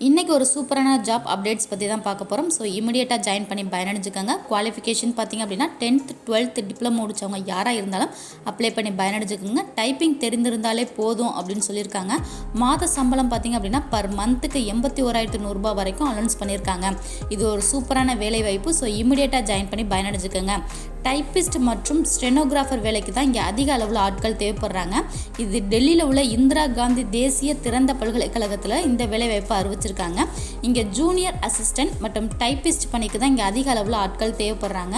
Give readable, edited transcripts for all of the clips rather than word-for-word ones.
இன்றைக்கி ஒரு சூப்பரான ஜாப் அப்டேட்ஸ் பற்றி தான் பார்க்க போகிறோம். ஸோ இமிடியேட்டாக ஜாயின் பண்ணி பயனடைஞ்சுக்கோங்க. குவாலிஃபிகேஷன் பார்த்திங்க அப்படின்னா 10th 12th டிப்ளமோ முடித்தவங்க யாராக இருந்தாலும் அப்ளை பண்ணி பயனடைஞ்சுக்கோங்க. டைப்பிங் தெரிந்திருந்தாலே போதும் அப்படின்னு சொல்லியிருக்காங்க. மாத சம்பளம் பார்த்திங்க அப்படின்னா பர் மந்த்துக்கு 81,100 வரைக்கும் அலௌன்ஸ் பண்ணியிருக்காங்க. இது ஒரு சூப்பரான வேலை வாய்ப்பு. ஸோ இமிடியேட்டாக ஜாயின் பண்ணி பயனடைஞ்சுக்கோங்க. டைப்பிஸ்ட் மற்றும் ஸ்டெனோகிராஃபர் வேலைக்கு தான் இங்கே அதிக அளவில் ஆட்கள் தேவைப்படுறாங்க. இது டெல்லியில் உள்ள இந்திரா காந்தி தேசிய திறந்த பல்கலைக்கழகத்தில் இந்த வேலைவாய்ப்பு அறிவிச்சிருக்காங்க. இங்கே ஜூனியர் அசிஸ்டன்ட் மற்றும் டைப்பிஸ்ட் பணிக்கு தான் இங்கே அதிக அளவில் ஆட்கள் தேவைப்படுறாங்க.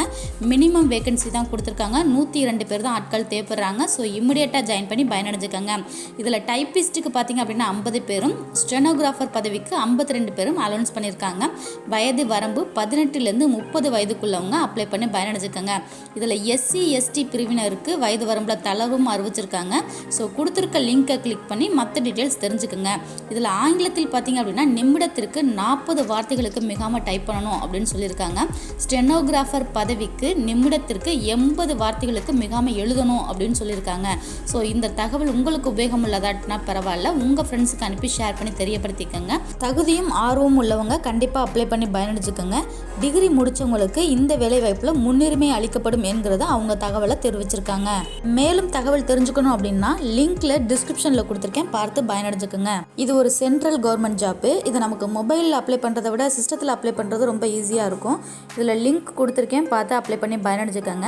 மினிமம் வேகன்சி தான் கொடுத்துருக்காங்க. 102 பேர் தான் ஆட்கள் தேவைப்படுறாங்க. ஸோ இமிடியேட்டாக ஜாயின் பண்ணி பயனடைஞ்சுக்கோங்க. இதில் டைப்பிஸ்ட்டுக்கு பார்த்திங்க அப்படின்னா 50 பேரும், ஸ்டெனோகிராஃபர் பதவிக்கு 52 பேரும் அலௌன்ஸ் பண்ணியிருக்காங்க. வயது வரம்பு 18லேருந்து 30 வயதுக்குள்ளவங்க அப்ளை பண்ணி பயனடைஞ்சுக்கோங்க. இதில் SC ST பிரிவினருக்கு வயது வரம்பில் தளர்வும் அறிவிச்சிருக்காங்க. ஸோ கொடுத்துருக்க லிங்கை கிளிக் பண்ணி மற்ற டீட்டெயில்ஸ் தெரிஞ்சுக்குங்க. இதில் ஆங்கிலத்தில் பார்த்தீங்க அப்படின்னா நிமிடத்திற்கு 40 வார்த்தைகளுக்கு மிகாமல் டைப் பண்ணணும் அப்படின்னு சொல்லியிருக்காங்க. ஸ்டெனோகிராஃபர் பதவிக்கு நிமிடத்திற்கு 80 வார்த்தைகளுக்கு மிகாமல் எழுதணும் அப்படின்னு சொல்லியிருக்காங்க. ஸோ இந்த தகவல் உங்களுக்கு உபயோகம் உள்ளதாட்டினா பரவாயில்ல, உங்கள் ஃப்ரெண்ட்ஸுக்கு அனுப்பி ஷேர் பண்ணி தெரியப்படுத்திக்கோங்க. தகுதியும் ஆர்வமும் உள்ளவங்க கண்டிப்பாக அப்ளை பண்ணி பயனடைஞ்சுக்கோங்க. டிகிரி முடித்தவங்களுக்கு இந்த வேலைவாய்ப்பில் முன்னுரிமை அளிக்கப்படும் என்கிறத அவங்க தகவலை தெரிவிச்சிருக்காங்க. மேலும் தகவல் தெரிஞ்சுக்கணும் அப்படின்னா லிங்க்ல டிஸ்கிரிப்ஷனில் கொடுத்துருக்கேன், பார்த்து பயனடைஞ்சுக்கோங்க. இது ஒரு சென்ட்ரல் கவர்மெண்ட் ஜாப்பு. இதை நமக்கு மொபைலில் அப்ளை பண்ணுறதை விட சிஸ்டத்தில் அப்ளை பண்ணுறது ரொம்ப ஈஸியாக இருக்கும். இதில் லிங்க் கொடுத்துருக்கேன், பார்த்து அப்ளை பண்ணி பயனடைஞ்சுக்கோங்க.